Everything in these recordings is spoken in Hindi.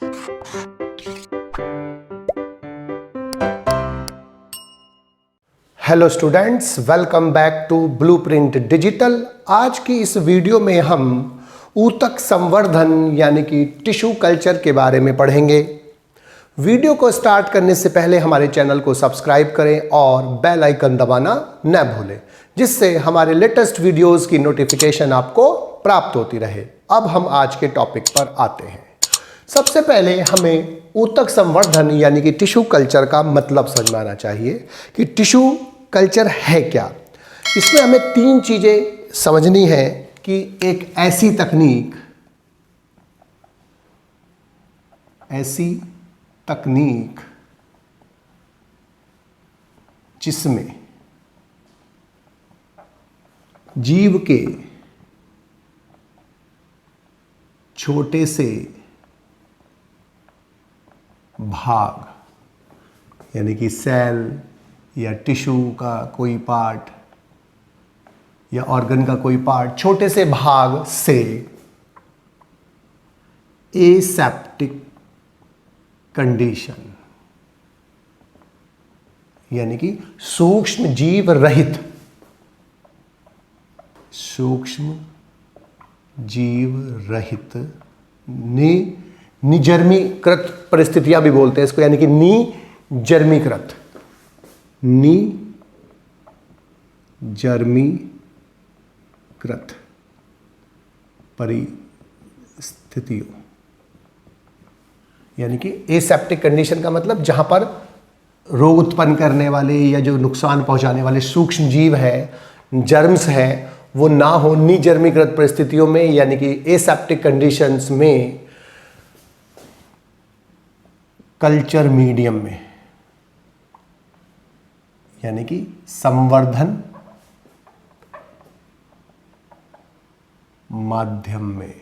Hello students, welcome back to Blueprint Digital. आज की इस वीडियो में हम ऊतक संवर्धन यानी कि टिश्यू कल्चर के बारे में पढ़ेंगे। वीडियो को स्टार्ट करने से पहले हमारे चैनल को सब्सक्राइब करें और बेल आइकन दबाना न भूलें, जिससे हमारे लेटेस्ट वीडियोस की नोटिफिकेशन आपको प्राप्त होती रहे। अब हम आज के टॉपिक पर आते हैं। सबसे पहले हमें ऊतक संवर्धन यानी कि टिश्यू कल्चर का मतलब समझ में आना चाहिए कि टिश्यू कल्चर है क्या। इसमें हमें तीन चीज़ें समझनी है कि एक ऐसी तकनीक जिसमें जीव के छोटे से भाग यानी कि सेल या टिश्यू का कोई पार्ट या ऑर्गन का कोई पार्ट, छोटे से भाग से एसेप्टिक कंडीशन यानी कि सूक्ष्म जीव रहित निजर्मीकृत परिस्थितियां भी बोलते हैं इसको, यानी कि निजर्मीकृत परिस्थितियों, यानी कि एसेप्टिक कंडीशन का मतलब जहां पर रोग उत्पन्न करने वाले या जो नुकसान पहुंचाने वाले सूक्ष्म जीव है, जर्म्स है, वो ना हो निजर्मीकृत परिस्थितियों में यानी कि एसेप्टिक कंडीशंस में कल्चर मीडियम में यानी कि संवर्धन माध्यम में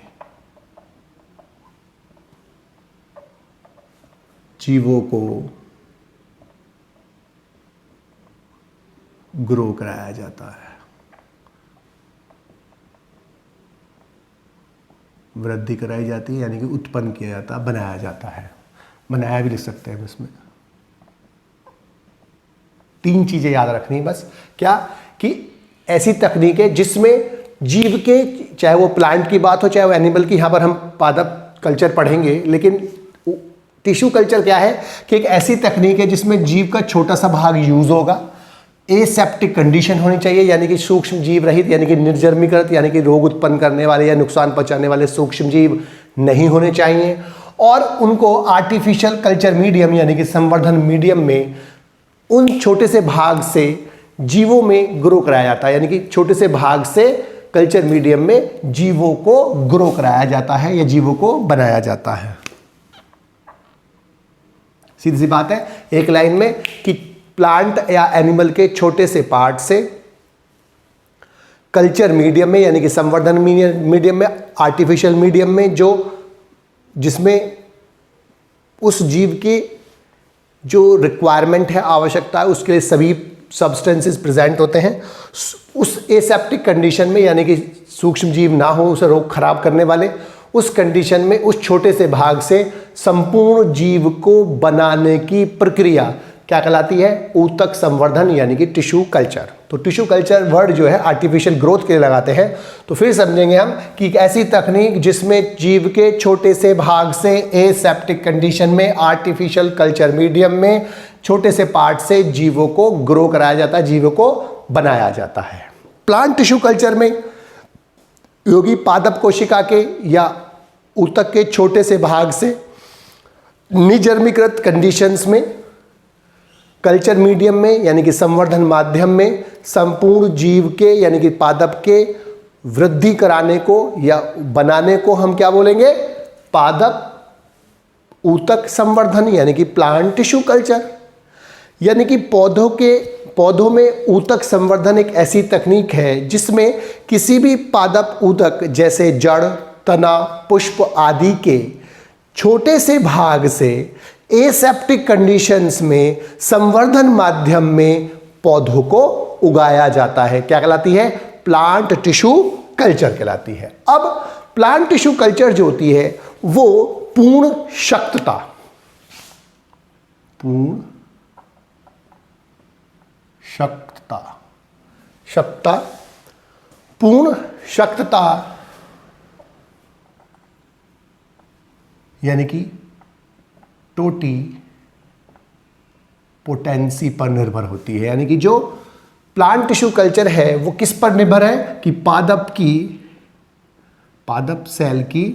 जीवों को ग्रो कराया जाता है, वृद्धि कराई जाती है, यानी कि उत्पन्न किया जाता है, बनाया जाता है। बनाया भी लिख सकते हैं इसमें। तीन चीजें याद रखनी है बस। क्या कि ऐसी तकनीक है जिसमें जीव के, चाहे वो प्लांट की बात हो चाहे वो एनिमल की, यहां पर हम पादप कल्चर पढ़ेंगे, लेकिन टिश्यू कल्चर क्या है कि एक ऐसी तकनीक है जिसमें जीव का छोटा सा भाग यूज होगा, एसेप्टिक कंडीशन होनी चाहिए यानी कि सूक्ष्म जीव रहित यानी कि निर्जर्मीकृत यानी कि रोग उत्पन्न करने वाले या नुकसान पहुंचाने वाले सूक्ष्म जीव नहीं होने चाहिए, और उनको आर्टिफिशियल कल्चर मीडियम यानी कि संवर्धन मीडियम में उन छोटे से भाग से जीवों में ग्रो कराया जाता है, यानी कि छोटे से भाग से कल्चर मीडियम में जीवों को ग्रो कराया जाता है या जीवों को बनाया जाता है। सीधी सी बात है एक लाइन में कि प्लांट या एनिमल के छोटे से पार्ट से कल्चर मीडियम में यानी कि संवर्धन मीडियम में, आर्टिफिशियल मीडियम में, जिसमें उस जीव की जो रिक्वायरमेंट है, आवश्यकता है, उसके लिए सभी सब्सटेंसेस प्रेजेंट होते हैं। उस एसेप्टिक कंडीशन में यानी कि सूक्ष्म जीव ना हो, उसे रोग खराब करने वाले, उस कंडीशन में उस छोटे से भाग से संपूर्ण जीव को बनाने की प्रक्रिया क्या कहलाती है? ऊतक संवर्धन यानी कि टिश्यू कल्चर। तो टिश्यू कल्चर वर्ड जो है आर्टिफिशियल ग्रोथ के लिए लगाते हैं। तो फिर समझेंगे हम कि एक ऐसी तकनीक जिसमें जीव के छोटे से भाग से एसेप्टिक कंडीशन में आर्टिफिशियल कल्चर मीडियम में छोटे से पार्ट से जीवों को ग्रो कराया जाता है, जीवों को बनाया जाता है। प्लांट टिश्यू कल्चर में योगी पादप कोशिका के या ऊतक के छोटे से भाग से निजर्मीकृत कंडीशंस में कल्चर मीडियम में यानी कि संवर्धन माध्यम में संपूर्ण जीव के यानी कि पादप के वृद्धि कराने को या बनाने को हम क्या बोलेंगे? पादप ऊतक संवर्धन यानी कि प्लांट टिश्यू कल्चर। यानी कि पौधों में ऊतक संवर्धन एक ऐसी तकनीक है जिसमें किसी भी पादप ऊतक जैसे जड़, तना, पुष्प आदि के छोटे से भाग से एसेप्टिक कंडीशंस में संवर्धन माध्यम में पौधों को उगाया जाता है। क्या कहलाती है? प्लांट टिश्यू कल्चर कहलाती है। अब प्लांट टिश्यू कल्चर जो होती है वो पूर्ण शक्तता, पूर्ण शक्तता, शक्तता, पूर्ण शक्तता यानी कि टोटी पोटेंसी पर निर्भर होती है। यानी कि जो प्लांट टिश्यू कल्चर है वो किस पर निर्भर है कि पादप सेल की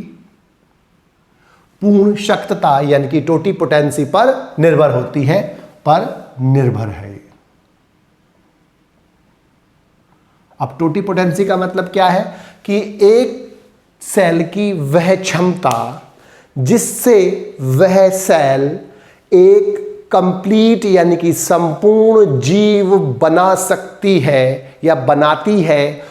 पूर्ण शक्तता यानी कि टोटी पोटेंसी पर निर्भर होती है, पर निर्भर है। अब टोटी पोटेंसी का मतलब क्या है कि एक सेल की वह क्षमता जिससे वह सेल एक कंप्लीट यानी कि संपूर्ण जीव बना सकती है या बनाती है,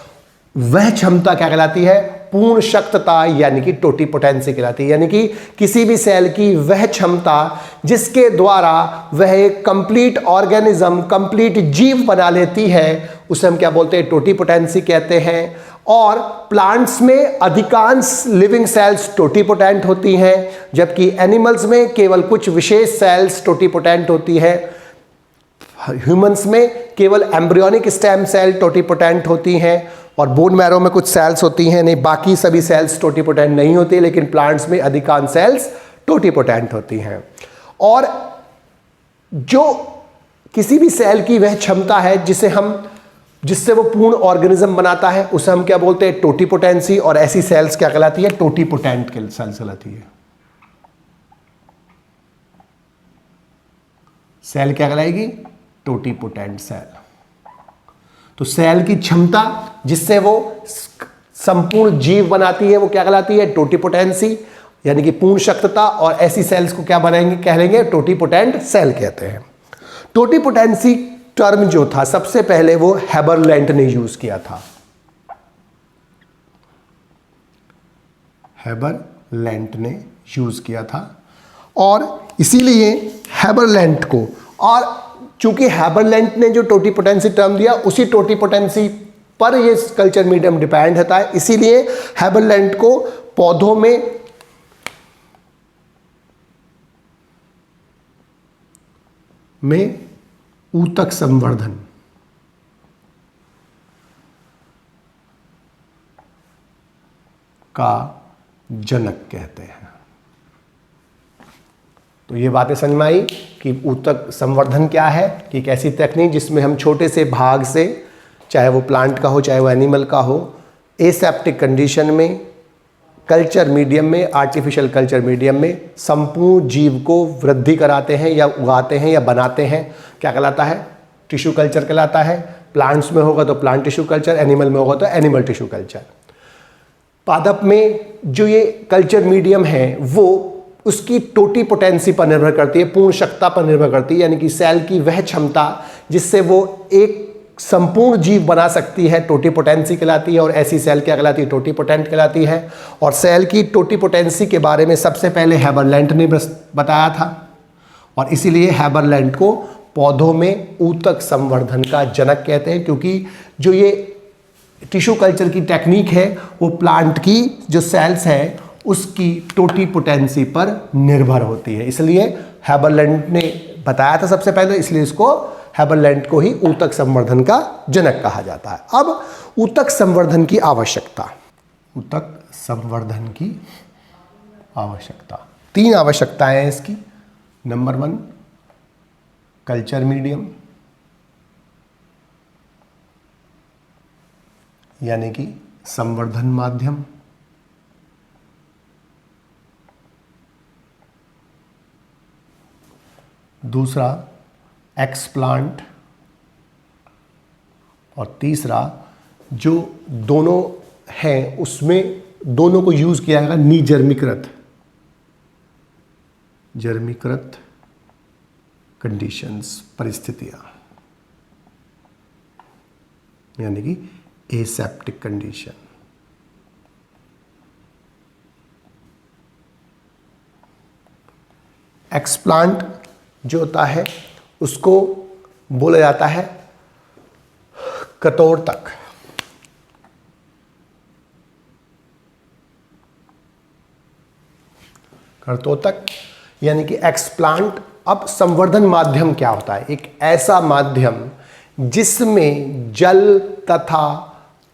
वह क्षमता क्या कहलाती है? पूर्ण शक्तता यानी कि टोटी पोटेंसी कहलाती है। यानी कि किसी भी सेल की वह क्षमता जिसके द्वारा वह एक कंप्लीट ऑर्गेनिज्म, कंप्लीट जीव बना लेती है, उसे हम क्या बोलते हैं? टोटी पोटेंसी कहते हैं। और प्लांट्स में अधिकांश लिविंग सेल्स टोटीपोटेंट होती हैं, जबकि एनिमल्स में केवल कुछ विशेष सेल्स टोटीपोटेंट होती है। ह्यूमंस में केवल एम्ब्रियोनिक स्टेम सेल टोटीपोटेंट होती हैं और बोन मैरो में कुछ सेल्स होती हैं, नहीं बाकी सभी सेल्स टोटीपोटेंट नहीं होती, लेकिन प्लांट्स में अधिकांश सेल्स टोटीपोटेंट होती हैं। और जो किसी भी सेल की वह क्षमता है जिससे वो पूर्ण ऑर्गेनिज्म बनाता है, उसे हम क्या बोलते हैं? टोटीपोटेंसी। और ऐसी सेल्स क्या कहलाती है? टोटीपोटेंट सेल्स कहलाती है। सेल क्या कहलाएगी? Totipotent cell. तो सेल की क्षमता जिससे वो संपूर्ण जीव बनाती है वो क्या कहलाती है? टोटीपोटेंसी यानी कि पूर्ण शक्तता। और ऐसी सेल्स को क्या बनाएंगे? कह लेंगे टोटीपोटेंट सेल कहते हैं। टोटीपोटेंसी टर्म जो था सबसे पहले वो हैबरलैंड ने यूज किया था। हैबरलैंड ने यूज किया था और इसीलिए हैबरलैंड को, और चूंकि हैबरलैंड ने जो टोटीपोटेंसी टर्म दिया उसी टोटीपोटेंसी पर ये कल्चर मीडियम डिपेंड होता है, इसीलिए हैबरलैंड को पौधों में ऊतक संवर्धन का जनक कहते हैं। तो ये बातें समझ में आई कि ऊतक संवर्धन क्या है, कि एक ऐसी तकनीक जिसमें हम छोटे से भाग से, चाहे वो प्लांट का हो चाहे वो एनिमल का हो, एसेप्टिक कंडीशन में कल्चर मीडियम में, आर्टिफिशियल कल्चर मीडियम में संपूर्ण जीव को वृद्धि कराते हैं या उगाते हैं या बनाते हैं। क्या कहलाता है? टिश्यू कल्चर कहलाता है। प्लांट्स में होगा तो प्लांट टिश्यू कल्चर, एनिमल में होगा तो एनिमल टिश्यू कल्चर। पादप में जो ये कल्चर मीडियम है वो उसकी टोटीपोटेंसी पर निर्भर करती है, पूर्ण शक्ति पर निर्भर करती है, यानी कि सेल की वह क्षमता जिससे वो एक संपूर्ण जीव बना सकती है टोटीपोटेंसी कहलाती है। और ऐसी सेल क्या कहलाती है? टोटीपोटेंट कहलाती है। और सेल की टोटीपोटेंसी के बारे में सबसे पहले हैबरलैंड ने बताया था और इसीलिए हैबरलैंड को पौधों में ऊतक संवर्धन का जनक कहते हैं, क्योंकि जो ये टिश्यू कल्चर की टेक्निक है वो प्लांट की जो सेल्स है उसकी टोटीपोटेंसी पर निर्भर होती है। इसलिए हैबरलैंड ने बताया था सबसे पहले, इसलिए इसको हैबरलैंड को ही ऊतक संवर्धन का जनक कहा जाता है। अब ऊतक संवर्धन की आवश्यकता, ऊतक संवर्धन की आवश्यकता, 3 आवश्यकताएं हैं इसकी। नंबर 1 कल्चर मीडियम, यानी कि संवर्धन माध्यम। दूसरा एक्सप्लांट, और तीसरा जो दोनों हैं उसमें दोनों को यूज किया जाएगा निजर्मीकृत, जर्मीकृत कंडीशंस, परिस्थितियां, यानी कि एसेप्टिक कंडीशन। एक्सप्लांट जो होता है उसको बोला जाता है कतोर्तक। कर्तोतक यानी कि एक्सप्लांट। अब संवर्धन माध्यम क्या होता है? एक ऐसा माध्यम जिसमें जल तथा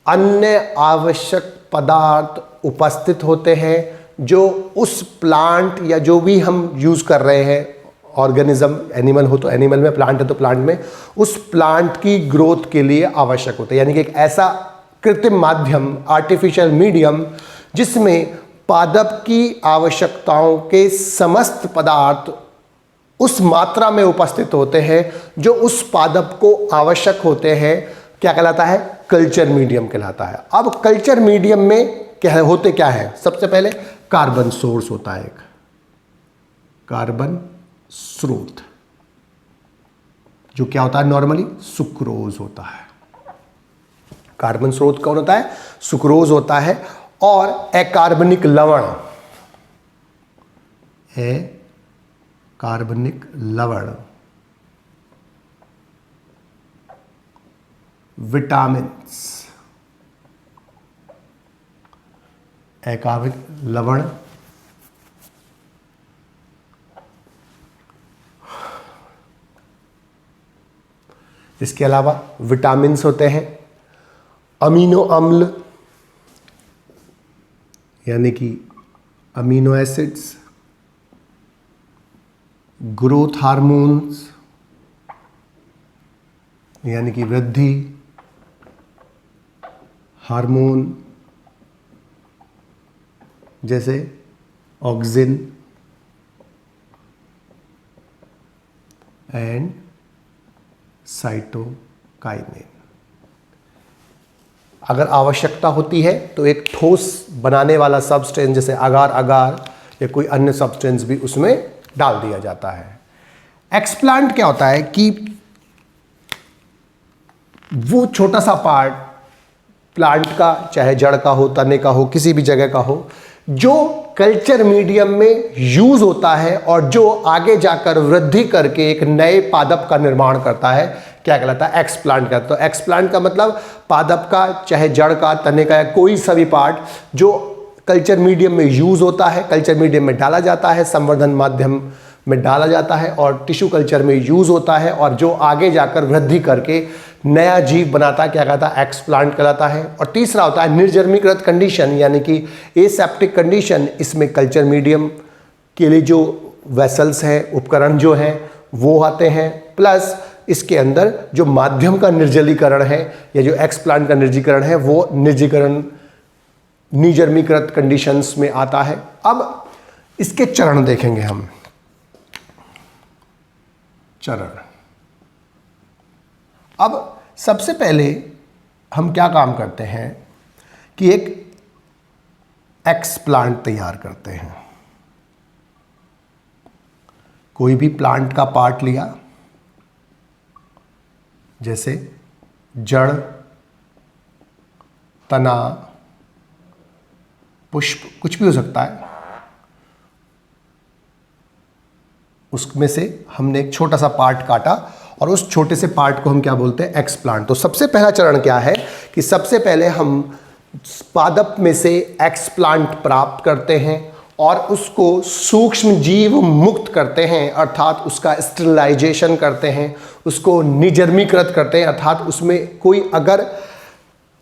अन्य आवश्यक पदार्थ उपस्थित होते हैं जो उस प्लांट या जो भी हम यूज कर रहे हैं, ऑर्गेनिज्म, एनिमल हो तो एनिमल में, प्लांट है तो प्लांट में, उस प्लांट की ग्रोथ के लिए आवश्यक होते हैं। यानी कि एक ऐसा कृत्रिम माध्यम, आर्टिफिशियल मीडियम, जिसमें पादप की आवश्यकताओं के समस्त पदार्थ उस मात्रा में उपस्थित होते हैं जो उस पादप को आवश्यक होते हैं। क्या कहलाता है? कल्चर मीडियम कहलाता है। अब कल्चर मीडियम में क्या होते क्या है? सबसे पहले कार्बन सोर्स होता है, एक कार्बन स्रोत, जो क्या होता है? नॉर्मली सुक्रोज होता है। कार्बन स्रोत कौन होता है? सुक्रोज होता है। और अकार्बनिक लवण, कार्बनिक लवण, विटामिन्स, अकार्बनिक लवण, इसके अलावा विटामिन्स होते हैं, अमीनो अम्ल यानी कि अमीनो एसिड्स, ग्रोथ हार्मोन्स यानी कि वृद्धि हार्मोन जैसे ऑक्सिन एंड साइटोकाइनिन। अगर आवश्यकता होती है तो एक ठोस बनाने वाला सब्सटेंस जैसे अगार अगार या कोई अन्य सब्सटेंस भी उसमें डाल दिया जाता है। एक्सप्लांट क्या होता है कि वो छोटा सा पार्ट प्लांट का, चाहे जड़ का हो, तने का हो, किसी भी जगह का हो, जो कल्चर मीडियम में यूज होता है और जो आगे जाकर वृद्धि करके एक नए पादप का निर्माण करता है, क्या कहलाता है? एक्सप्लांट का। तो एक्सप्लांट का मतलब पादप का, चाहे जड़ का, तने का, या कोई सभी पार्ट जो कल्चर मीडियम में यूज होता है, कल्चर मीडियम में डाला जाता है, संवर्धन माध्यम में डाला जाता है और टिश्यू कल्चर में यूज होता है और जो आगे जाकर वृद्धि करके नया जीव बनाता है, क्या कहता है? एक्सप्लांट कहलाता है। और तीसरा होता है निर्जर्मीकृत कंडीशन यानी कि एसेप्टिक कंडीशन। इसमें कल्चर मीडियम के लिए जो वेसल्स हैं, उपकरण जो हैं वो आते हैं, प्लस इसके अंदर जो माध्यम का निर्जलीकरण है या जो एक्सप्लांट का निर्जीकरण है वो निर्जर्मीकृत कंडीशंस में आता है। अब इसके चरण देखेंगे हम। चरण, अब सबसे पहले हम क्या काम करते हैं कि एक एक्सप्लांट तैयार करते हैं। कोई भी प्लांट का पार्ट लिया, जैसे जड़, तना, पुष्प, कुछ भी हो सकता है, उसमें से हमने एक छोटा सा पार्ट काटा और उस छोटे से पार्ट को हम क्या बोलते हैं? एक्सप्लांट। तो सबसे पहला चरण क्या है कि सबसे पहले हम पादप में से एक्सप्लांट प्राप्त करते हैं और उसको सूक्ष्म जीव मुक्त करते हैं, अर्थात उसका स्टेरिलाइजेशन करते हैं, उसको निजर्मीकृत करते हैं, अर्थात उसमें कोई अगर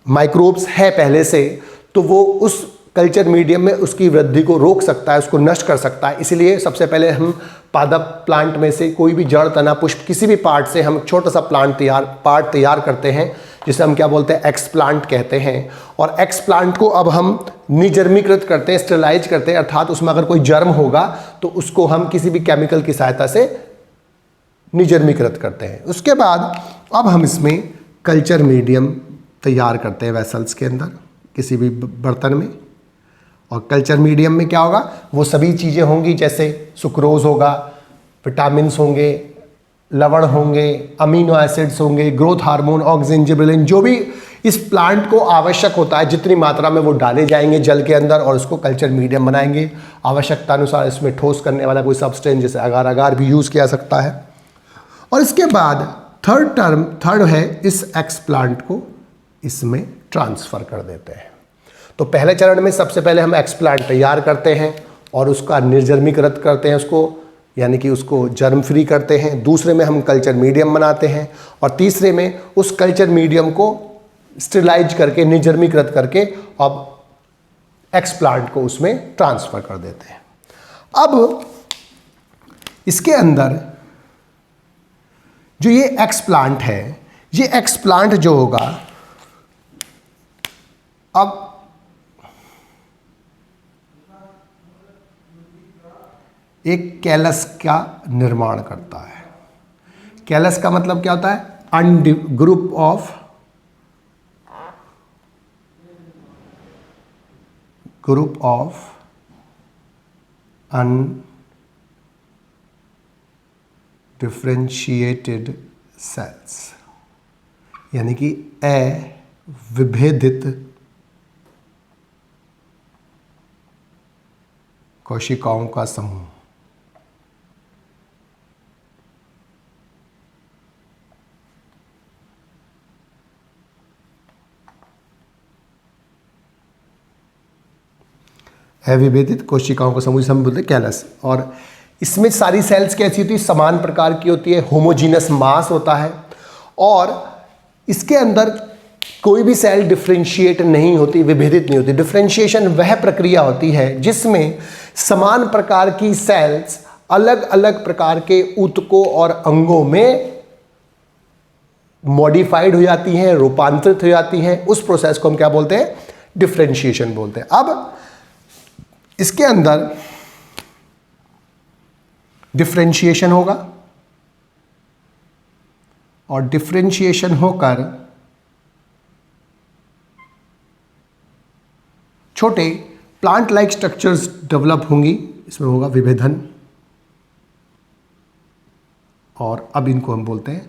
माइक्रोब्स है पहले से तो वो उस कल्चर मीडियम में उसकी वृद्धि को रोक सकता है, उसको नष्ट कर सकता है। इसलिए सबसे पहले हम पादप प्लांट में से कोई भी जड़, तना, पुष्प, किसी भी पार्ट से हम छोटा सा पार्ट तैयार करते हैं जिसे हम क्या बोलते हैं? एक्सप्लांट कहते हैं। और एक्सप्लांट को अब हम निजर्मीकृत करते हैं, स्टेरिलाइज करते हैं, अर्थात उसमें अगर कोई जर्म होगा तो उसको हम किसी भी केमिकल की सहायता से निजर्मीकृत करते हैं। उसके बाद अब हम इसमें कल्चर मीडियम तैयार करते हैं वेसल्स के अंदर, किसी भी बर्तन में। और कल्चर मीडियम में क्या होगा? वो सभी चीज़ें होंगी, जैसे सुक्रोज होगा, विटामिन्स होंगे, लवण होंगे, अमीनो एसिड्स होंगे, ग्रोथ हार्मोन, ऑक्सिन, जिबरेलिन, जो भी इस प्लांट को आवश्यक होता है जितनी मात्रा में वो डाले जाएंगे जल के अंदर और उसको कल्चर मीडियम बनाएंगे। आवश्यकता अनुसार इसमें ठोस करने वाला कोई सब्सटेंस जैसे अगार अगार भी यूज़ किया सकता है। और इसके बाद थर्ड है इस एक्सप्लांट को इसमें ट्रांसफ़र कर देते हैं। तो पहले चरण में सबसे पहले हम एक्सप्लांट तैयार करते हैं, और उसका निर्जर्मीकृत करते हैं उसको, यानी कि उसको जर्म फ्री करते हैं। दूसरे में हम कल्चर मीडियम बनाते हैं और तीसरे में उस कल्चर मीडियम को स्टेरिलाइज करके, निर्जर्मीकृत करके अब एक्सप्लांट को उसमें ट्रांसफ़र कर देते हैं। अब इसके अंदर जो ये एक्सप्लांट है, ये एक्सप्लांट जो होगा, अब एक कैलस का निर्माण करता है। कैलस का मतलब क्या होता है? ग्रुप ऑफ अनडिफरेंशिएटेड सेल्स, यानी कि अविभेदित कोशिकाओं का समूह। अविभेदित कोशिकाओं का समूह, हम बोलते हैं कैलस। और इसमें सारी सेल्स कैसी होती है? समान प्रकार की होती है, होमोजीनस मास होता है और इसके अंदर कोई भी सेल डिफरेंशिएट नहीं होती, विभेदित नहीं होती। डिफरेंशिएशन वह प्रक्रिया होती है जिसमें समान प्रकार की सेल्स अलग अलग प्रकार के ऊतकों और अंगों में मॉडिफाइड हो जाती हैं, रूपांतरित हो जाती हैं। उस प्रोसेस को हम क्या बोलते हैं? डिफरेंशिएशन बोलते हैं। अब इसके अंदर डिफरेंशिएशन होगा और डिफरेंशिएशन होकर छोटे प्लांट लाइक स्ट्रक्चर्स डेवलप होंगी। इसमें होगा विभेदन और अब इनको हम बोलते हैं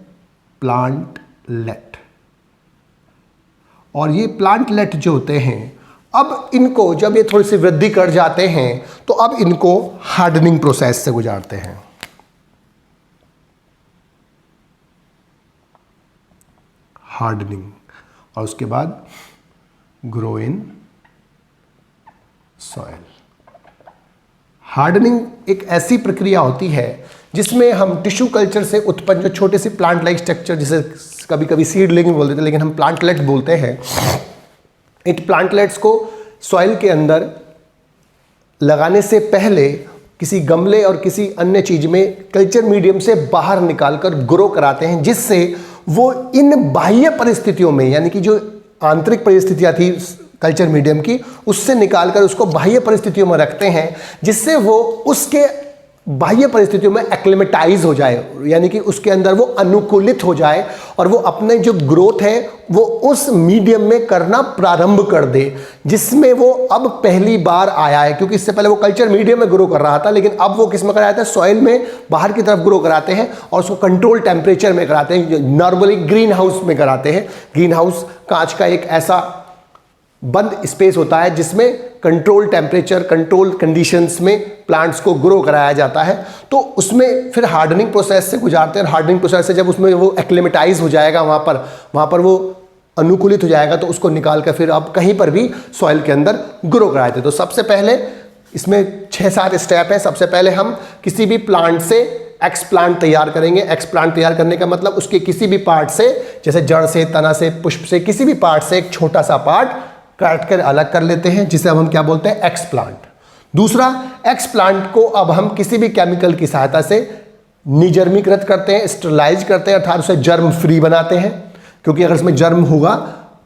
प्लांटलेट। और ये प्लांटलेट जो होते हैं, अब इनको जब ये थोड़ी सी वृद्धि कर जाते हैं तो अब इनको हार्डनिंग प्रोसेस से गुजारते हैं। हार्डनिंग, और उसके बाद ग्रो इन सॉइल। हार्डनिंग एक ऐसी प्रक्रिया होती है जिसमें हम टिश्यू कल्चर से उत्पन्न जो छोटे से प्लांट लाइक स्ट्रक्चर, जिसे कभी कभी सीडलिंग बोल देते हैं लेकिन हम प्लांटलेट बोलते हैं, इन प्लांटलेट्स को सॉइल के अंदर लगाने से पहले किसी गमले और किसी अन्य चीज में कल्चर मीडियम से बाहर निकालकर ग्रो कराते हैं, जिससे वो इन बाह्य परिस्थितियों में, यानी कि जो आंतरिक परिस्थितियां थी कल्चर मीडियम की, उससे निकालकर उसको बाह्य परिस्थितियों में रखते हैं, जिससे वो उसके बाह्य परिस्थितियों में एक्लेमेटाइज हो जाए, यानी कि उसके अंदर वो अनुकूलित हो जाए और वो अपने जो ग्रोथ है वो उस मीडियम में करना प्रारंभ कर दे जिसमें वो अब पहली बार आया है। क्योंकि इससे पहले वो कल्चर मीडियम में ग्रो कर रहा था, लेकिन अब वो किस में कराया था? सॉइल में बाहर की तरफ ग्रो कराते हैं और उसको कंट्रोल टेम्परेचर में कराते हैं। नॉर्मली ग्रीन हाउस में कराते हैं। ग्रीन हाउस कांच का एक ऐसा बंद स्पेस होता है जिसमें कंट्रोल टेम्परेचर, कंट्रोल कंडीशंस में प्लांट्स को ग्रो कराया जाता है। तो उसमें फिर हार्डनिंग प्रोसेस से गुजारते हैं। हार्डनिंग प्रोसेस से जब उसमें वो एक्लेमेटाइज हो जाएगा, वहाँ पर वो अनुकूलित हो जाएगा, तो उसको निकाल कर फिर आप कहीं पर भी सॉइल के अंदर ग्रो कराए थे। तो सबसे पहले इसमें 6-7 स्टेप है। सबसे पहले हम किसी भी प्लांट से एक्सप्लांट तैयार करेंगे। एक्सप्लांट तैयार करने का मतलब उसके किसी भी पार्ट से, जैसे जड़ से, तना से, पुष्प से, किसी भी पार्ट से एक छोटा सा पार्ट काट कर अलग कर लेते हैं, जिसे अब हम क्या बोलते हैं? एक्सप्लांट। दूसरा, एक्सप्लांट को अब हम किसी भी केमिकल की सहायता से निजर्मीकृत करते हैं, स्टेरिलाइज करते हैं, अर्थात उसे जर्म फ्री बनाते हैं, क्योंकि अगर इसमें जर्म होगा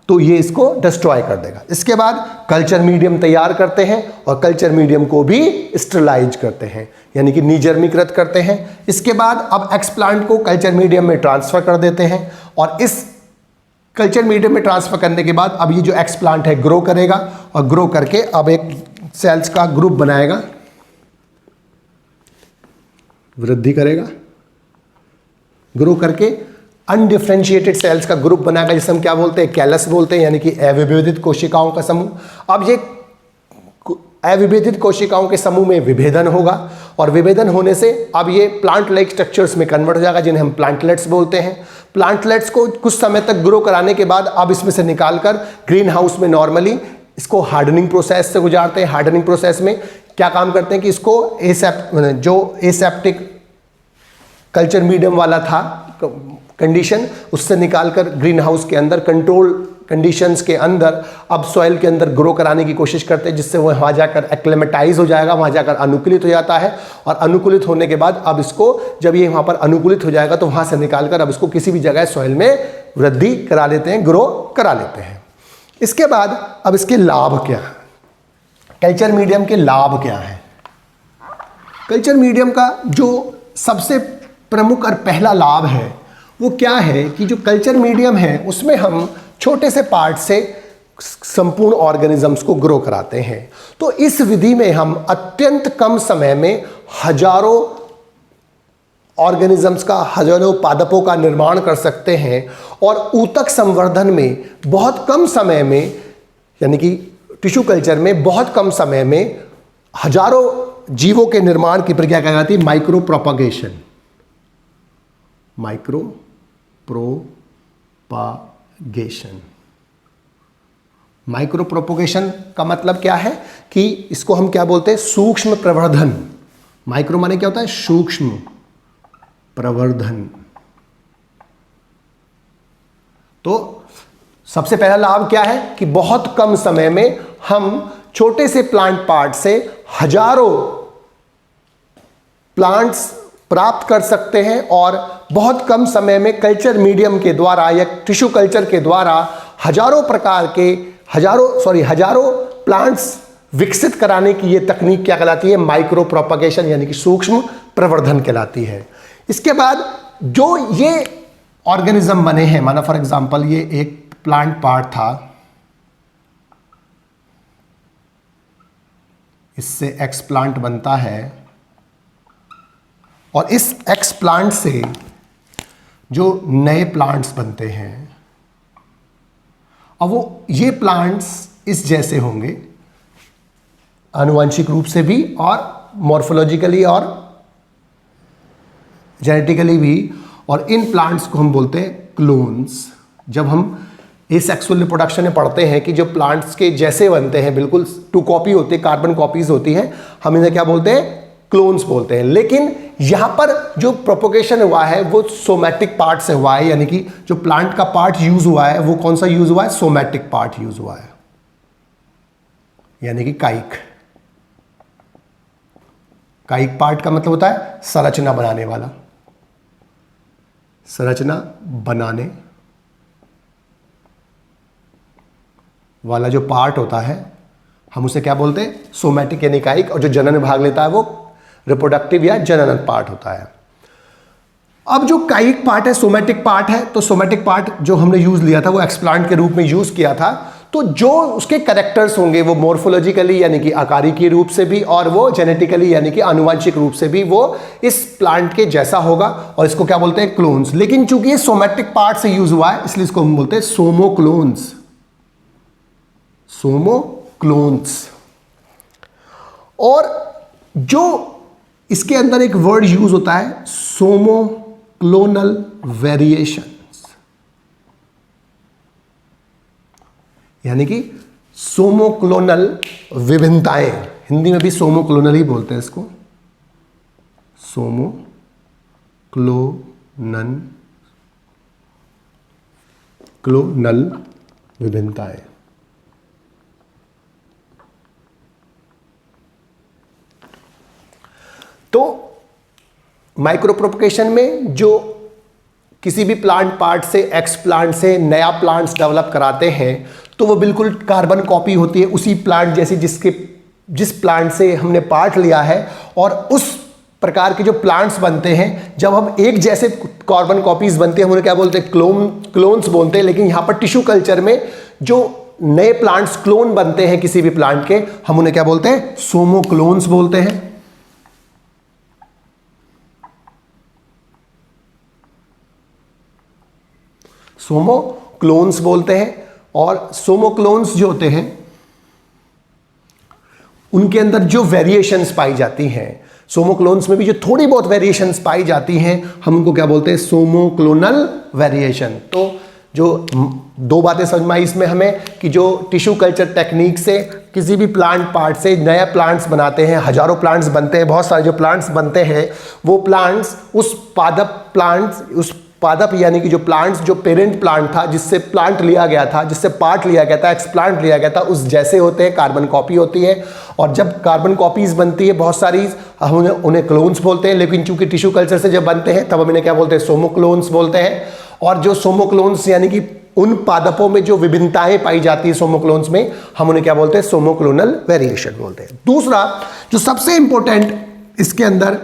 तो ये इसको डिस्ट्रॉय कर देगा। इसके बाद कल्चर मीडियम तैयार करते हैं और कल्चर मीडियम को भी स्टेरिलाइज करते हैं, यानी कि निजर्मीकृत करते हैं। इसके बाद अब एक्सप्लांट को कल्चर मीडियम में ट्रांसफर कर देते हैं और इस कल्चर मीडियम में ट्रांसफर करने के बाद अब ये जो एक्सप्लांट है ग्रो करेगा और ग्रो करके अब एक सेल्स का ग्रुप बनाएगा, वृद्धि करेगा, ग्रो करके अनडिफरेंशिएटेड सेल्स का ग्रुप बनाएगा, जिसे हम क्या बोलते हैं? कैलस बोलते हैं, यानी कि अविभेदित कोशिकाओं का समूह। अब ये अविभेदित कोशिकाओं के समूह में विभेदन होगा और विभेदन होने से अब ये प्लांट लाइक स्ट्रक्चर्स में कन्वर्ट हो जाएगा, जिन्हें हम प्लांटलेट्स बोलते हैं। प्लांटलेट्स को कुछ समय तक ग्रो कराने के बाद अब इसमें से निकालकर ग्रीन हाउस में नॉर्मली इसको हार्डनिंग प्रोसेस से गुजारते हैं। हार्डनिंग प्रोसेस में क्या काम करते हैं कि इसको जो एसेप्टिक कल्चर मीडियम वाला था कंडीशन, उससे निकालकर ग्रीन हाउस के अंदर कंट्रोल कंडीशंस के अंदर अब सॉइल के अंदर ग्रो कराने की कोशिश करते हैं, जिससे वो वहाँ जाकर एक्लेमेटाइज हो जाएगा, वहाँ जाकर अनुकूलित हो जाता है। और अनुकूलित होने के बाद अब इसको जब ये वहाँ पर अनुकूलित हो जाएगा तो वहाँ से निकालकर अब इसको किसी भी जगह सॉइल में वृद्धि करा लेते हैं, ग्रो करा लेते हैं। इसके बाद अब इसके लाभ क्या है, कल्चर मीडियम के लाभ क्या है। कल्चर मीडियम का जो सबसे प्रमुख और पहला लाभ है वो क्या है कि जो कल्चर मीडियम है उसमें हम छोटे से पार्ट से संपूर्ण ऑर्गेनिजम्स को ग्रो कराते हैं। तो इस विधि में हम अत्यंत कम समय में हजारों ऑर्गेनिजम्स का, हजारों पादपों का निर्माण कर सकते हैं और ऊतक संवर्धन में बहुत कम समय में, यानी कि टिश्यू कल्चर में बहुत कम समय में हजारों जीवों के निर्माण की प्रक्रिया क्या कहलाती है, micro propagation. Micro propagation. Micro propagation का मतलब क्या है कि इसको हम क्या बोलते हैं, सूक्ष्म प्रवर्धन। माइक्रो माने क्या होता है, सूक्ष्म प्रवर्धन। तो सबसे पहला लाभ क्या है कि बहुत कम समय में हम छोटे से प्लांट पार्ट से हजारों प्लांट्स प्राप्त कर सकते हैं और बहुत कम समय में कल्चर मीडियम के द्वारा या टिश्यू कल्चर के द्वारा हजारों प्लांट्स विकसित कराने की ये तकनीक क्या कहलाती है, माइक्रो प्रोपगेशन यानी कि सूक्ष्म प्रवर्धन कहलाती है। इसके बाद जो ये ऑर्गेनिज्म बने हैं, माना फॉर एग्जांपल ये एक प्लांट पार्ट था, इससे एक्स प्लांट बनता है और इस एक्स प्लांट से जो नए प्लांट्स बनते हैं और वो ये प्लांट्स इस जैसे होंगे आनुवंशिक रूप से भी और मॉर्फोलॉजिकली और जेनेटिकली भी, और इन प्लांट्स को हम बोलते हैं क्लोन्स। जब हम एसेक्सुअल रिप्रोडक्शन में पढ़ते हैं कि जो प्लांट्स के जैसे बनते हैं, बिल्कुल 2 कॉपी होती है, कार्बन कॉपीज होती हैं, हम इन्हें क्या बोलते हैं, क्लोन्स बोलते हैं। लेकिन यहां पर जो प्रोपोगेशन हुआ है वो सोमैटिक पार्ट से हुआ है, यानी कि जो प्लांट का पार्ट यूज हुआ है वो कौन सा यूज हुआ है, सोमैटिक पार्ट यूज हुआ है, यानी कि कायिक। कायिक पार्ट का मतलब होता है संरचना बनाने वाला, संरचना बनाने वाला जो पार्ट होता है हम उसे क्या बोलते हैं, सोमैटिक यानी कायिक। और जो जनन भाग लेता है वो रिप्रोडक्टिव या जनन पार्ट होता है। अब जो कायिक पार्ट है, सोमैटिक पार्ट है, तो सोमैटिक पार्ट जो हमने यूज लिया था वो एक्सप्लांट के रूप में यूज किया था। तो जो उसके कैरेक्टर्स होंगे वो मॉर्फोलॉजिकली यानी कि आकारिकी रूप से भी और वो जेनेटिकली यानी कि आनुवांशिक रूप से भी वो इस प्लांट के जैसा होगा और इसको क्या बोलते हैं, क्लोन्स। लेकिन चूंकि ये सोमैटिक पार्ट से यूज हुआ है इसलिए इसको हम बोलते हैं सोमोक्लोन्स। सोमोक्लोन्स। और जो इसके अंदर एक वर्ड यूज होता है सोमोक्लोनल वेरिएशंस, यानी कि सोमोक्लोनल विभिन्नताएं। हिंदी में भी सोमोक्लोनल ही बोलते हैं इसको, सोमोक्लोनल विभिन्नताएं। तो माइक्रो प्रोपगेशन में जो किसी भी प्लांट पार्ट से एक्स प्लांट से नया प्लांट्स डेवलप कराते हैं तो वो बिल्कुल कार्बन कॉपी होती है उसी प्लांट जैसी जिस प्लांट से हमने पार्ट लिया है। और उस प्रकार के जो प्लांट्स बनते हैं, जब हम एक जैसे कार्बन कॉपीज बनते हैं हम उन्हें क्या बोलते हैं, क्लोन्स बोलते हैं। लेकिन यहां पर टिश्यू कल्चर में जो नए प्लांट्स क्लोन बनते हैं किसी भी प्लांट के, हम उन्हें क्या बोलते हैं, सोमोक्लोन्स बोलते हैं। सोमोक्लोन्स बोलते हैं। और सोमोक्लोन्स जो होते हैं उनके अंदर जो वेरिएशंस पाई जाती हैं, सोमोक्लोन्स में भी जो थोड़ी बहुत वेरिएशंस पाई जाती हैं हम उनको क्या बोलते हैं, सोमोक्लोनल वेरिएशन। तो जो दो बातें समझ में आई इसमें हमें कि जो टिश्यू कल्चर टेक्निक से किसी भी प्लांट पार्ट से नए प्लांट्स बनाते हैं, हजारों प्लांट्स बनते हैं, बहुत सारे जो प्लांट्स बनते हैं वो प्लांट्स उस पादप यानी कि जो प्लांट्स जो पेरेंट प्लांट था जिससे प्लांट लिया गया था, जिससे पार्ट लिया गया था, एक्सप्लांट लिया गया था, उस जैसे होते हैं, कार्बन कॉपी होती है। और जब कार्बन कॉपीज बनती है बहुत सारी, हम उन्हें क्लोन्स बोलते हैं, लेकिन चूंकि टिश्यू कल्चर से जब बनते हैं तब हम इन्हें क्या बोलते हैं, सोमोक्लोन्स बोलते हैं। और जो सोमोक्लोन्स यानी कि उन पादपों में जो विभिन्नताएं पाई जाती है सोमोक्लोन्स में, हम उन्हें क्या बोलते हैं, सोमोक्लोनल वेरिएशन बोलते हैं। दूसरा जो सबसे इंपॉर्टेंट इसके अंदर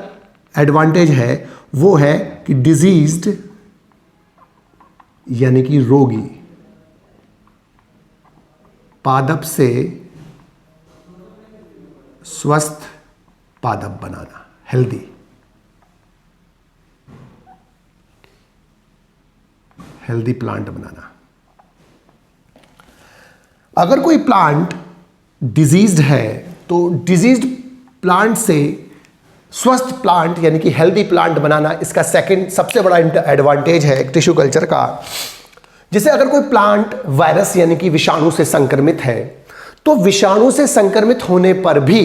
एडवांटेज है वो है कि डिजीज्ड यानी कि रोगी पादप से स्वस्थ पादप बनाना, हेल्दी प्लांट बनाना। अगर कोई प्लांट डिजीज्ड है तो डिजीज्ड प्लांट से स्वस्थ प्लांट यानी कि हेल्दी प्लांट बनाना इसका सेकंड सबसे बड़ा एडवांटेज है टिश्यू कल्चर का। जैसे अगर कोई प्लांट वायरस यानी कि विषाणु से संक्रमित है तो विषाणु से संक्रमित होने पर भी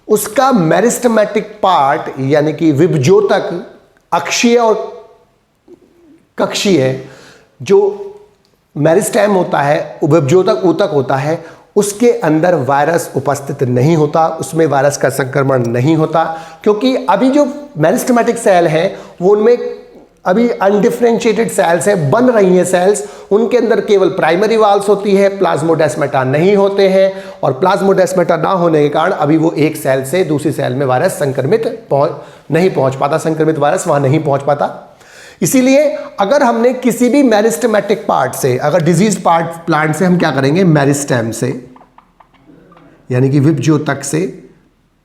उसका मेरिस्टेमेटिक पार्ट यानी कि विभज्योतक, अक्षीय और कक्षीय, जो मेरिस्टेम होता है, विभज्योतक ऊतक होता है, उसके अंदर वायरस उपस्थित नहीं होता, उसमें वायरस का संक्रमण नहीं होता, क्योंकि अभी जो मेरिस्टेमेटिक सेल हैं वो उनमें अभी अनडिफरेंशिएटेड सेल्स है, बन रही हैं सेल्स, उनके अंदर केवल प्राइमरी वाल्स होती है, प्लाज्मोडेस्माटा नहीं होते हैं, और प्लाज्मोडेस्माटा ना होने के कारण अभी वो एक सेल से दूसरी सेल में वायरस संक्रमित नहीं पहुंच पाता, संक्रमित वायरस वहां नहीं पहुंच पाता। इसीलिए अगर हमने किसी भी मेरिस्टेमेटिक पार्ट से, अगर डिजीज पार्ट प्लांट से हम क्या करेंगे, मेरिस्टेम से यानी कि विभज्योतक से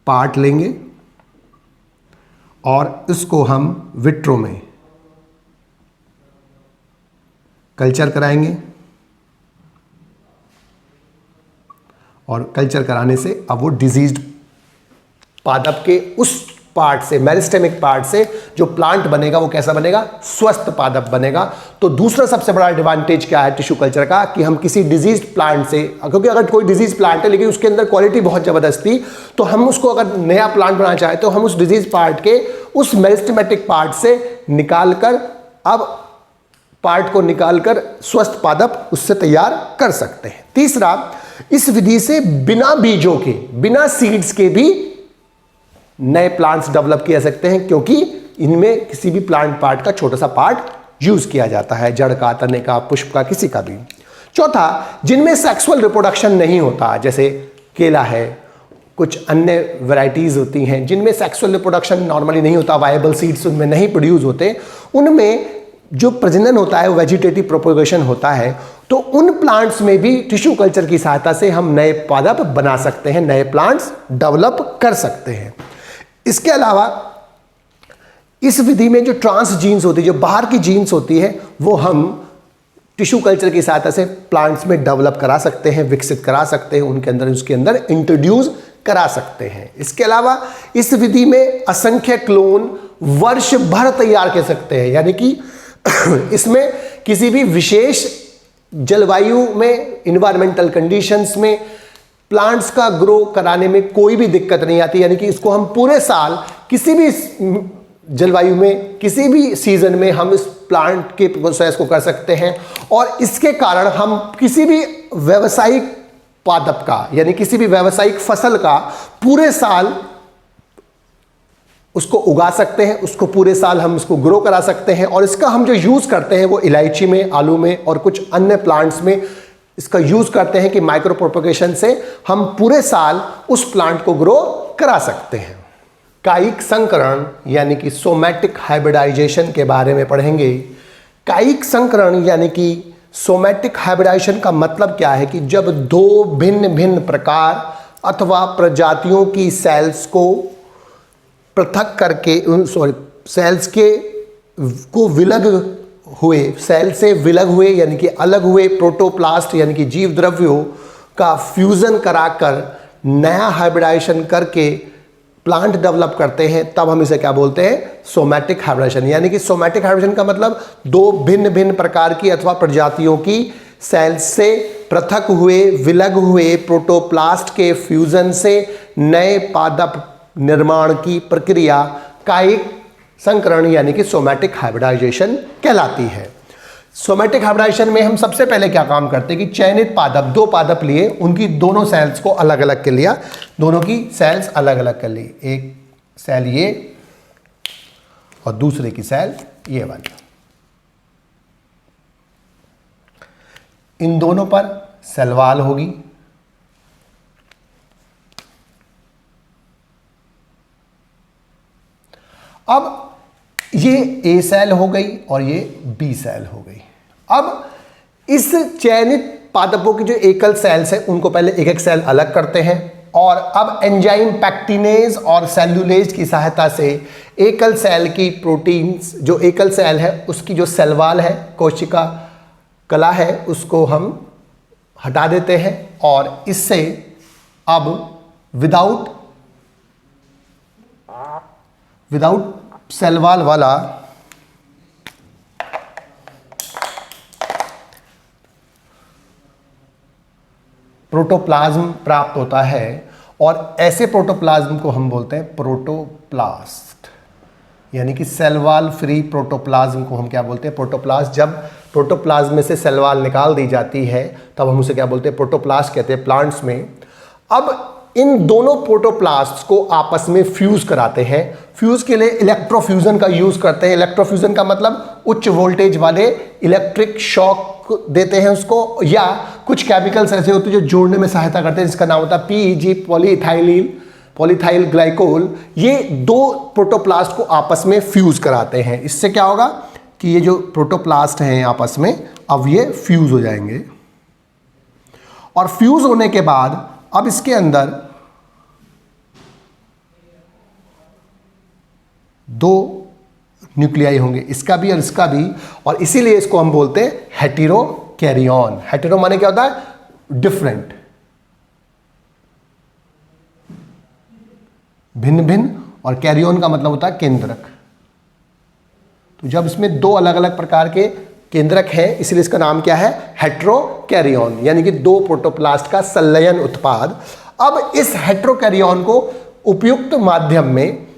पार्ट लेंगे और इसको हम विट्रो में कल्चर कराएंगे, और कल्चर कराने से अब वो डिजीज्ड पादप के उस पार्ट से, मेरिस्टेमिक पार्ट से जो प्लांट बनेगा वो कैसा बनेगा, स्वस्थ पादप बनेगा। तो दूसरा सबसे बड़ा एडवांटेज क्या है टिश्यू कल्चर का, कि हम किसी डिजीज प्लांट से, क्योंकि अगर कोई डिजीज प्लांट है लेकिन उसके अंदर क्वालिटी बहुत जबरदस्त थी, तो हम उसको अगर नया प्लांट बनाना चाहे तो हम उस डिजीज पार्ट के उस मेरिस्टेमेटिक पार्ट से निकालकर, अब पार्ट को निकालकर स्वस्थ पादप उससे तैयार कर सकते हैं। तीसरा, इस विधि से बिना बीजों के, बिना सीड्स के भी नए प्लांट्स डेवलप किए जा सकते हैं, क्योंकि इनमें किसी भी प्लांट पार्ट का छोटा सा पार्ट यूज किया जाता है, जड़ का, तने का, पुष्प का, किसी का भी। चौथा, जिनमें सेक्सुअल रिप्रोडक्शन नहीं होता, जैसे केला है, कुछ अन्य वैरायटीज होती हैं जिनमें सेक्सुअल रिप्रोडक्शन नॉर्मली नहीं होता, वायबल सीड्स उनमें नहीं प्रोड्यूस होते, उनमें जो प्रजनन होता है, वेजिटेटिव प्रोपोगेशन होता है, तो उन प्लांट्स में भी टिश्यू कल्चर की सहायता से हम नए पादप बना सकते हैं, नए प्लांट्स डेवलप कर सकते हैं। इसके अलावा इस विधि में जो ट्रांस जीन्स होती है, जो बाहर की जीन्स होती है, वो हम टिश्यू कल्चर की सहायता से प्लांट्स में डेवलप करा सकते हैं, विकसित करा सकते हैं, उनके अंदर उसके अंदर इंट्रोड्यूस करा सकते हैं। इसके अलावा इस विधि में असंख्य क्लोन वर्ष भर तैयार कर सकते हैं, यानी कि इसमें किसी भी विशेष जलवायु में, इन्वायरमेंटल कंडीशंस में प्लांट्स का ग्रो कराने में कोई भी दिक्कत नहीं आती, यानी कि इसको हम पूरे साल किसी भी जलवायु में, किसी भी सीजन में हम इस प्लांट के प्रोसेस को कर सकते हैं, और इसके कारण हम किसी भी व्यावसायिक पादप का, यानी किसी भी व्यावसायिक फसल का पूरे साल उसको उगा सकते हैं, उसको पूरे साल हम उसको ग्रो करा सकते हैं। और इसका हम जो यूज करते हैं वो इलायची में, आलू में और कुछ अन्य प्लांट्स में इसका यूज करते हैं कि माइक्रो प्रोपोगेशन से हम पूरे साल उस प्लांट को ग्रो करा सकते हैं। कायिक संकरण यानी कि सोमैटिक हाइब्रिडाइजेशन के बारे में पढ़ेंगे। कायिक संकरण यानी कि सोमैटिक हाइब्रिडाइजेशन का मतलब क्या है कि जब दो भिन्न भिन्न प्रकार अथवा प्रजातियों की सेल्स को पृथक करके, सेल्स के को विलग हुए, सेल से विलग हुए यानी कि अलग हुए प्रोटोप्लास्ट यानी कि जीव द्रव्यों का फ्यूजन कराकर नया हाइब्रिडाइजेशन करके प्लांट डेवलप करते हैं, तब हम इसे क्या बोलते हैं, सोमैटिक हाइब्रिडाइजेशन। यानी कि सोमैटिक हाइब्रिडाइजेशन का मतलब दो भिन्न भिन्न प्रकार की अथवा प्रजातियों की सेल्स से पृथक हुए विलग हुए प्रोटोप्लास्ट के फ्यूजन से नए पादप निर्माण की प्रक्रिया कायिक संकरण यानी कि सोमैटिक हाइब्रिडाइजेशन कहलाती है। सोमैटिक हाइब्रिडाइजेशन में हम सबसे पहले क्या काम करते हैं कि चयनित पादप, दो पादप लिए, उनकी दोनों सेल्स को अलग अलग कर लिया, दोनों की सेल्स अलग अलग कर ली, एक सेल ये और दूसरे की सेल ये वाली। इन दोनों पर सेल वॉल होगी। अब ये ए सेल हो गई और ये बी सेल हो गई। अब इस चयनित पादपों की जो एकल सेल्स है उनको पहले एक एक सेल अलग करते हैं और अब एंजाइम पैक्टिनेज और सेल्यूलेज की सहायता से एकल सेल की प्रोटीन्स, जो एकल सेल है उसकी जो सेल वॉल है, कोशिका कला है, उसको हम हटा देते हैं और इससे अब विदाउट सेल वॉल वाला प्रोटोप्लाज्म प्राप्त होता है और ऐसे प्रोटोप्लाज्म को हम बोलते हैं प्रोटोप्लास्ट, यानी कि सेल वॉल फ्री प्रोटोप्लाज्म को हम क्या बोलते हैं? प्रोटोप्लास्ट। जब प्रोटोप्लाज्म में से सेल वॉल निकाल दी जाती है तब हम उसे क्या बोलते हैं? प्रोटोप्लास्ट कहते हैं प्लांट्स में। अब इन दोनों प्रोटोप्लास्ट को आपस में फ्यूज कराते हैं। फ्यूज के लिए इलेक्ट्रोफ्यूजन का यूज करते हैं। इलेक्ट्रोफ्यूजन का मतलब उच्च वोल्टेज वाले इलेक्ट्रिक शॉक देते हैं उसको, या कुछ केमिकल्स ऐसे होते हैं जो जोड़ने में सहायता करते हैं, जिसका नाम होता है PEG, पॉलीथाइल ग्लाइकोल। ये दो प्रोटोप्लास्ट को आपस में फ्यूज कराते हैं। इससे क्या होगा कि ये जो प्रोटोप्लास्ट हैं आपस में अब ये फ्यूज हो जाएंगे और फ्यूज होने के बाद अब इसके अंदर दो न्यूक्लियाई होंगे, इसका भी और इसका भी, और इसीलिए इसको हम बोलते हैं हेटेरोकैरियोन। हेटेरो माने क्या होता है? डिफरेंट, भिन्न भिन्न, और कैरियोन का मतलब होता है केंद्रक। तो जब इसमें दो अलग अलग प्रकार के केंद्रक हैं इसलिए इसका नाम क्या है? हेटेरोकैरियोन, यानी कि दो प्रोटोप्लास्ट का संलयन उत्पाद। अब इस हेटेरोकैरियोन को उपयुक्त माध्यम में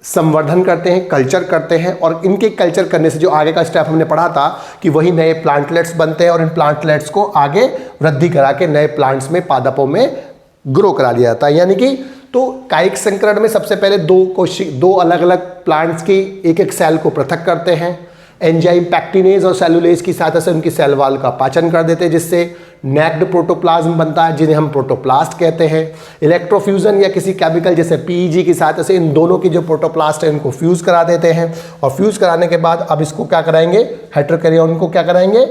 संवर्धन करते हैं, कल्चर करते हैं, और इनके कल्चर करने से जो आगे का स्टेप हमने पढ़ा था कि वही नए प्लांटलेट्स बनते हैं और इन प्लांटलेट्स को आगे वृद्धि करा के नए प्लांट्स में, पादपों में ग्रो करा लिया जाता है। यानी कि तो कायिक संकरण में सबसे पहले दो अलग अलग प्लांट्स की एक एक सेल को पृथक करते हैं। एंजाइम पैक्टिनेज और सेलुलेज की सहायता से उनकी सेल वॉल का पाचन कर देते हैं, जिससे नेक्ड प्रोटोप्लाज्म बनता है जिन्हें हम प्रोटोप्लास्ट कहते हैं। इलेक्ट्रोफ्यूजन या किसी केमिकल जैसे PEG की सहायता से इन दोनों की जो प्रोटोप्लास्ट है इनको फ्यूज करा देते हैं और फ्यूज कराने के बाद अब इसको क्या कराएंगे? हेटेरोकैरियोन को क्या कराएंगे?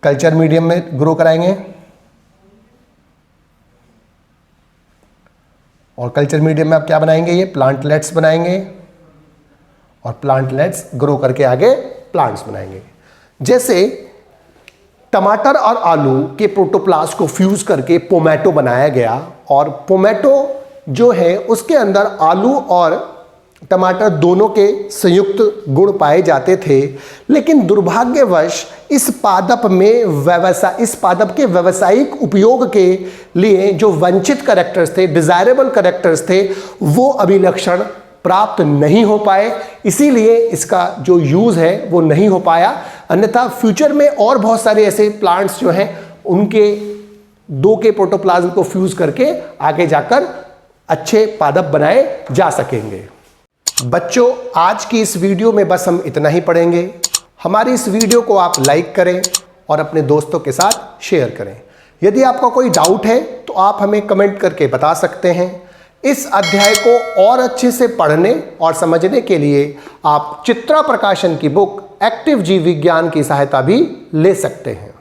कल्चर मीडियम में ग्रो कराएंगे और कल्चर मीडियम में अब क्या बनाएंगे? ये प्लांटलेट्स बनाएंगे और प्लांटलेट्स ग्रो करके आगे प्लांट्स बनाएंगे। जैसे टमाटर और आलू के प्रोटोप्लास्ट को फ्यूज करके पोमैटो बनाया गया और पोमैटो जो है उसके अंदर आलू और टमाटर दोनों के संयुक्त गुण पाए जाते थे, लेकिन दुर्भाग्यवश इस पादप के व्यावसायिक उपयोग के लिए जो वंचित कैरेक्टर्स थे, डिजायरेबल कैरेक्टर्स थे, वो अभिलक्षण प्राप्त नहीं हो पाए, इसीलिए इसका जो यूज है वो नहीं हो पाया। अन्यथा फ्यूचर में और बहुत सारे ऐसे प्लांट्स जो हैं उनके दो के प्रोटोप्लाज्म को फ्यूज करके आगे जाकर अच्छे पादप बनाए जा सकेंगे। बच्चों, आज की इस वीडियो में बस हम इतना ही पढ़ेंगे। हमारी इस वीडियो को आप लाइक करें और अपने दोस्तों के साथ शेयर करें। यदि आपका कोई डाउट है तो आप हमें कमेंट करके बता सकते हैं। इस अध्याय को और अच्छे से पढ़ने और समझने के लिए आप चित्रा प्रकाशन की बुक एक्टिव जीव विज्ञान की सहायता भी ले सकते हैं।